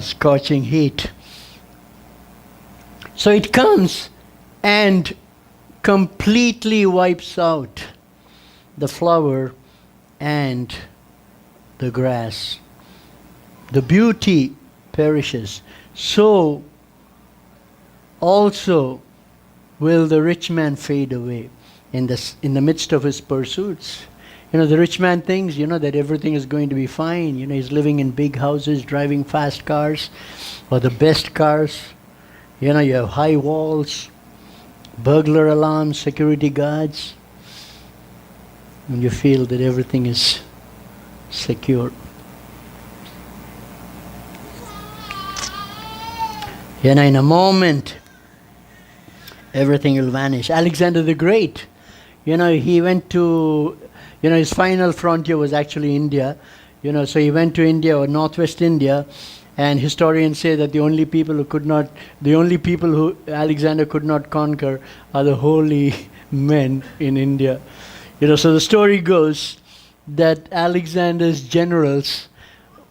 scorching heat. So it comes and completely wipes out the flower and the grass. The beauty perishes. So also will the rich man fade away in the midst of his pursuits. The rich man thinks, that everything is going to be fine. He's living in big houses, driving fast cars, or the best cars. You have high walls, burglar alarms, security guards. And you feel that everything is secure. In a moment, everything will vanish. Alexander the Great, he went to, his final frontier was actually India. So he went to India or northwest India, and historians say that the only people who Alexander could not conquer are the holy men in India. So the story goes that Alexander's generals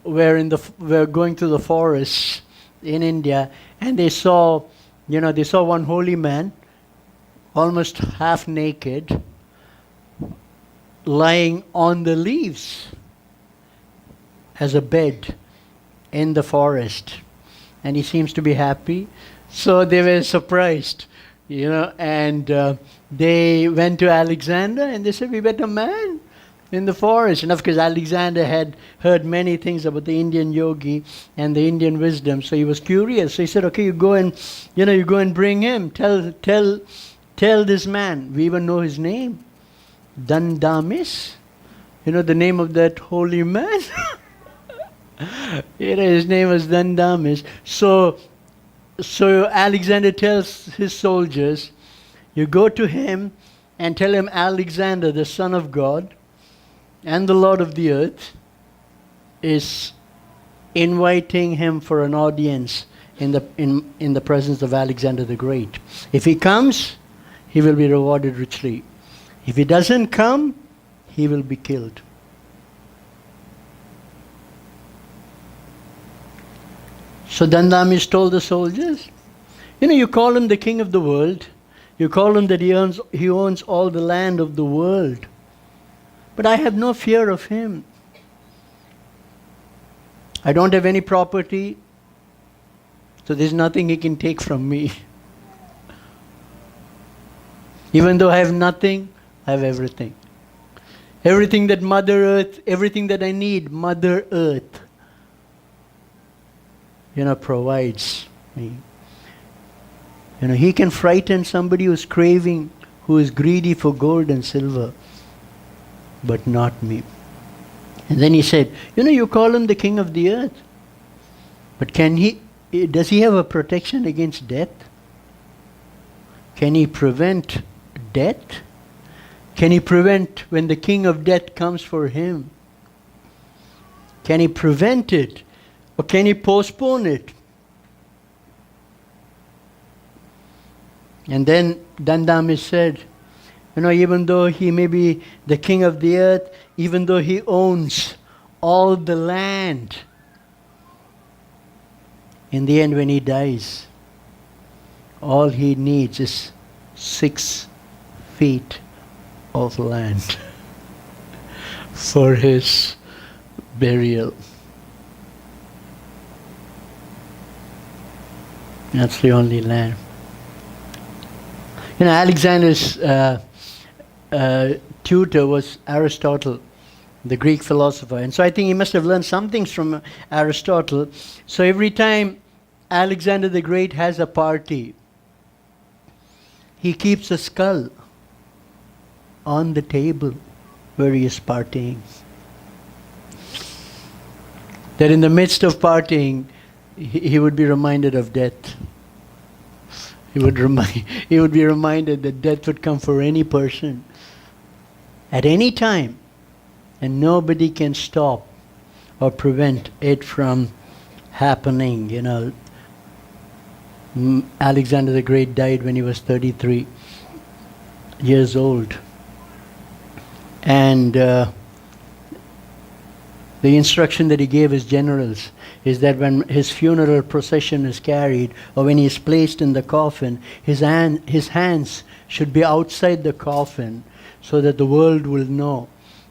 were going through the forests in India, and they saw one holy man, almost half naked, lying on the leaves as a bed in the forest, and he seems to be happy. So they were surprised, and they went to Alexander and they said, "We met a man in the forest." And of course, Alexander had heard many things about the Indian yogi and the Indian wisdom, so he was curious. So he said, "Okay, you go and bring him. Tell this man." We even know his name, Dandamis. The name of that holy man. His name was Dandamis. So Alexander tells his soldiers, "You go to him and tell him Alexander, the Son of God and the Lord of the earth, is inviting him for an audience in the presence of Alexander the Great. If he comes, he will be rewarded richly. If he doesn't come, he will be killed." So Dandamis told the soldiers, you call him the king of the world. You call him that he owns all the land of the world. But I have no fear of him. I don't have any property, so there's nothing he can take from me. Even though I have nothing, I have everything. Everything that Mother Earth, everything that I need, Mother Earth, provides me. He can frighten somebody who's craving, who is greedy for gold and silver, but not me. And then he said, you call him the king of the earth, but does he have a protection against death? Can he prevent death? Can he prevent when the king of death comes for him? Can he prevent it? Or can he postpone it? And then Dandamis said, even though he may be the king of the earth, even though he owns all the land, in the end when he dies, all he needs is 6 feet of land for his burial. That's the only land. Alexander's tutor was Aristotle, the Greek philosopher. And so I think he must have learned some things from Aristotle. So every time Alexander the Great has a party, he keeps a skull on the table where he is partying. That in the midst of partying, he would be reminded of death. He would be reminded that death would come for any person at any time, and nobody can stop or prevent it from happening. Alexander the Great died when he was 33 years old. And The instruction that he gave his generals is that when his funeral procession is carried, or when he is placed in the coffin, his hands should be outside the coffin, so that the world will know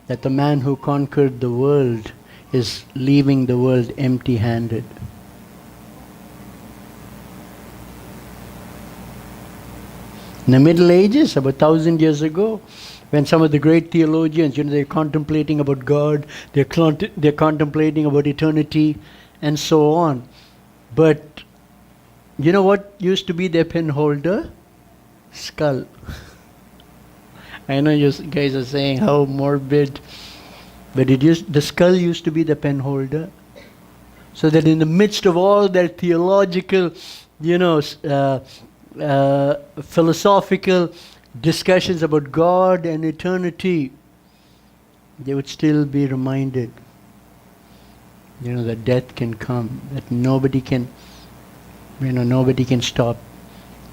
that the man who conquered the world is leaving the world empty-handed. In the Middle Ages, about 1,000 years ago, when some of the great theologians, they're contemplating about God, they're contemplating about eternity, and so on. But you know what used to be their pen holder? Skull. I know you guys are saying how morbid, but the skull used to be the pen holder. So that in the midst of all their theological, philosophical discussions about God and eternity, they would still be reminded, that death can come, that nobody can stop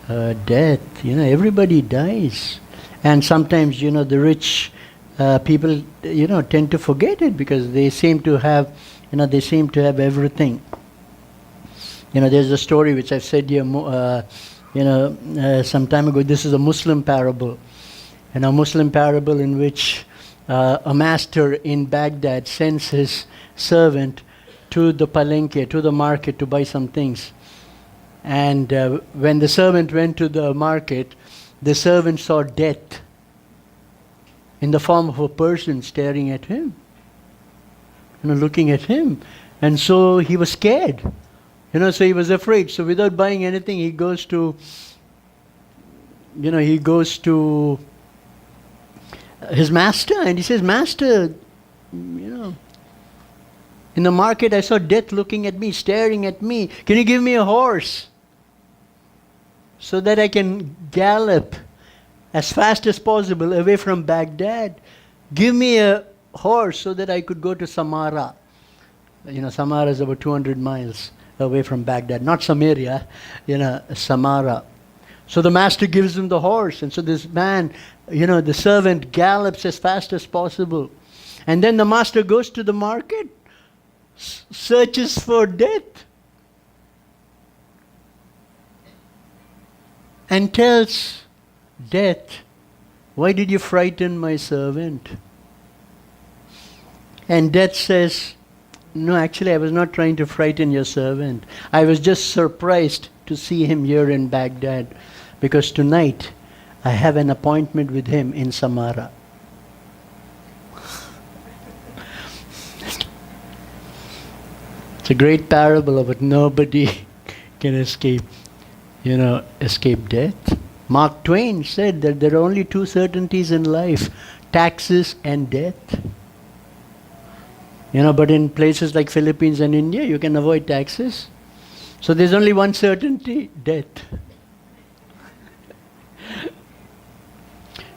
death. Everybody dies. And sometimes, the rich people, tend to forget it because they seem to have, everything. There's a story which I've said here, some time ago. This is a Muslim parable. A Muslim parable in which a master in Baghdad sends his servant to the palenque, to the market, to buy some things. And when the servant went to the market, the servant saw death in the form of a person staring at him, looking at him. And so he was scared. So he was afraid. So without buying anything, he goes to his master, and he says, "Master, in the market I saw death looking at me, staring at me. Can you give me a horse so that I can gallop as fast as possible away from Baghdad? Give me a horse so that I could go to Samara." Samara is about 200 miles away from Baghdad. Not Samaria, Samara. So the master gives him the horse. And so this man, the servant gallops as fast as possible. And then the master goes to the market, searches for death, and tells death, "Why did you frighten my servant?" And death says, "No, actually I was not trying to frighten your servant. I was just surprised to see him here in Baghdad, because tonight I have an appointment with him in Samara." It's a great parable of it. Nobody can escape death. Mark Twain said that there are only two certainties in life: taxes and death. But in places like Philippines and India, you can avoid taxes. So there's only one certainty: death.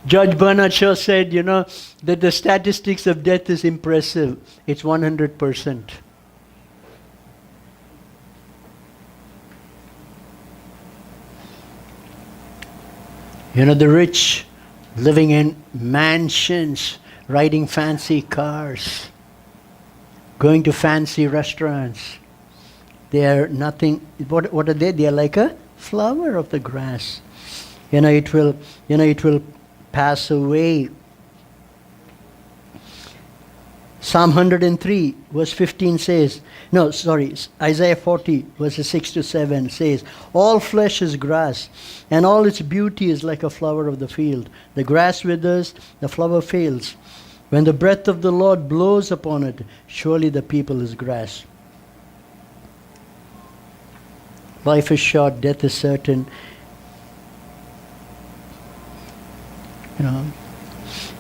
George Bernard Shaw said, that the statistics of death is impressive. It's 100%. The rich living in mansions, riding fancy cars, going to fancy restaurants. They are nothing. What are they? They are like a flower of the grass. It will pass away. Psalm 103 verse 15 says, Isaiah 40 verses 6 to 7 says, "All flesh is grass, and all its beauty is like a flower of the field. The grass withers, the flower fails. When the breath of the Lord blows upon it, surely the people is grass." Life is short, death is certain.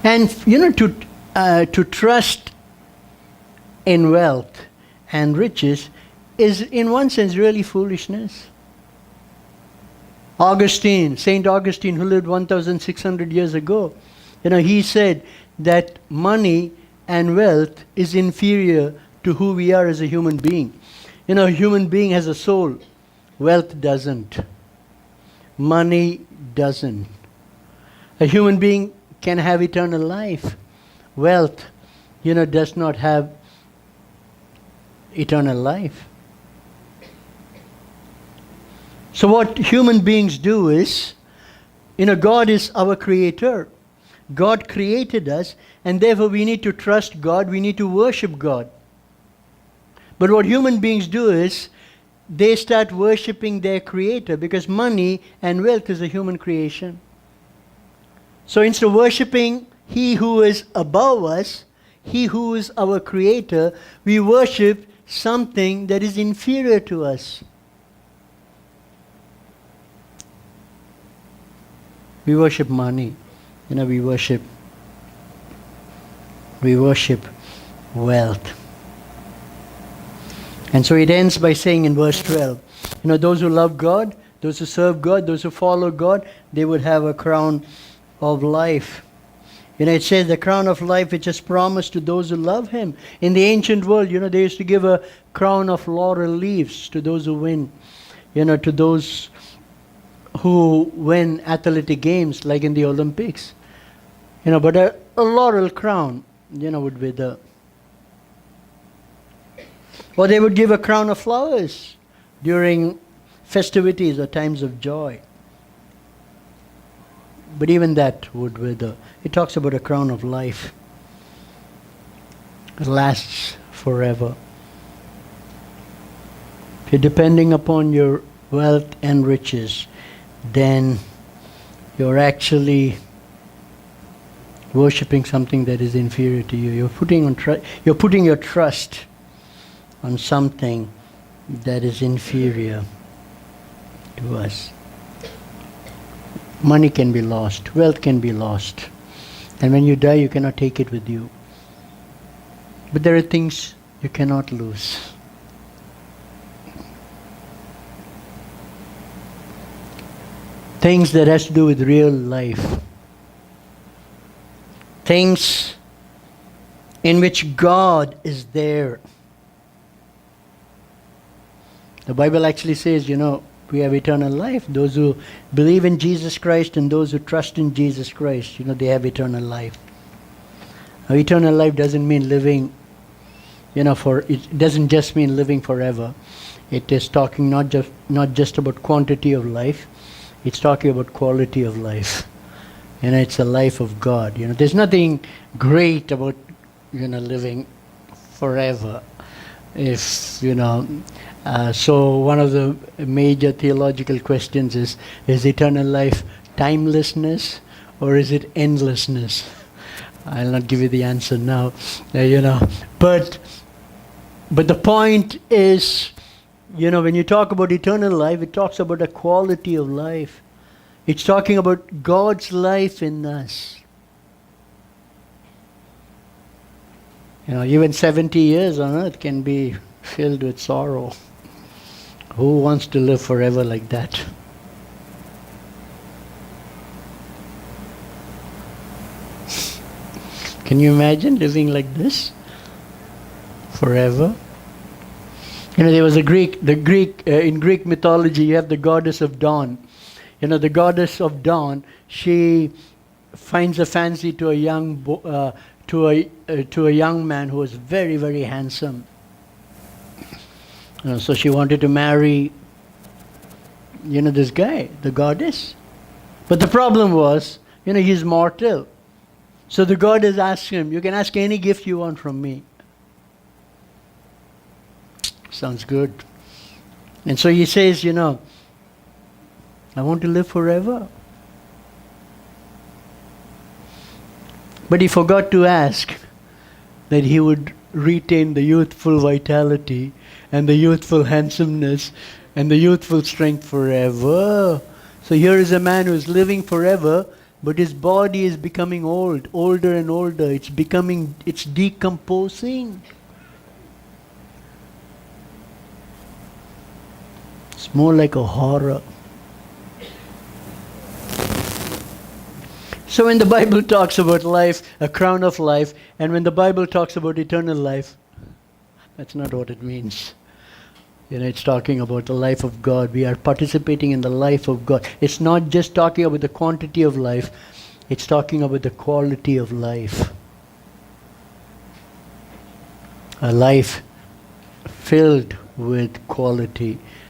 And to trust in wealth and riches is in one sense really foolishness. Saint Augustine, who lived 1,600 years ago, he said that money and wealth is inferior to who we are as a human being. A human being has a soul. Wealth doesn't. Money doesn't. A human being can have eternal life. Wealth, does not have eternal life. So what human beings do is, God is our creator. God created us, and therefore we need to trust God, we need to worship God. But what human beings do is, they start worshipping their creator, because money and wealth is a human creation. So instead of worshipping He who is above us, He who is our creator, we worship something that is inferior to us. We worship money. We worship wealth. And so it ends by saying in verse 12, those who love God, those who serve God, those who follow God, they would have a crown of life. It says the crown of life which is promised to those who love Him. In the ancient world, they used to give a crown of laurel leaves to those who win. To those who win athletic games, like in the Olympics. But a laurel crown, would be the... Or they would give a crown of flowers during festivities or times of joy. But even that would wither. It talks about a crown of life. It lasts forever. If you're depending upon your wealth and riches, then you're actually worshipping something that is inferior to you. You're putting your trust on something that is inferior to us. Money can be lost, wealth can be lost, and when you die, you cannot take it with you. But there are things you cannot lose. Things that has to do with real life. Things in which God is there. The Bible actually says, we have eternal life. Those who believe in Jesus Christ and those who trust in Jesus Christ, they have eternal life. Now, eternal life doesn't mean living, it doesn't just mean living forever. It is talking not just about quantity of life. It's talking about quality of life. It's a life of God. There's nothing great about, living forever. If, so one of the major theological questions is eternal life timelessness or is it endlessness? I'll not give you the answer now, But the point is, when you talk about eternal life, it talks about a quality of life. It's talking about God's life in us. Even 70 years on earth can be filled with sorrow. Who wants to live forever like that? Can you imagine living like this forever? There was in Greek mythology, you have the goddess of dawn. The goddess of dawn, she finds a fancy to a young to a young man who was very, very handsome. So she wanted to marry, this guy, the goddess. But the problem was, he's mortal. So the goddess asked him, you can ask any gift you want from me. Sounds good. And so he says, I want to live forever. But he forgot to ask that he would retain the youthful vitality and the youthful handsomeness and the youthful strength forever. So here is a man who is living forever, but his body is becoming old, older and older. It's decomposing. It's more like a horror. So when the Bible talks about life, a crown of life, and when the Bible talks about eternal life, that's not what it means. It's talking about the life of God. We are participating in the life of God. It's not just talking about the quantity of life, it's talking about the quality of life. A life filled with quality.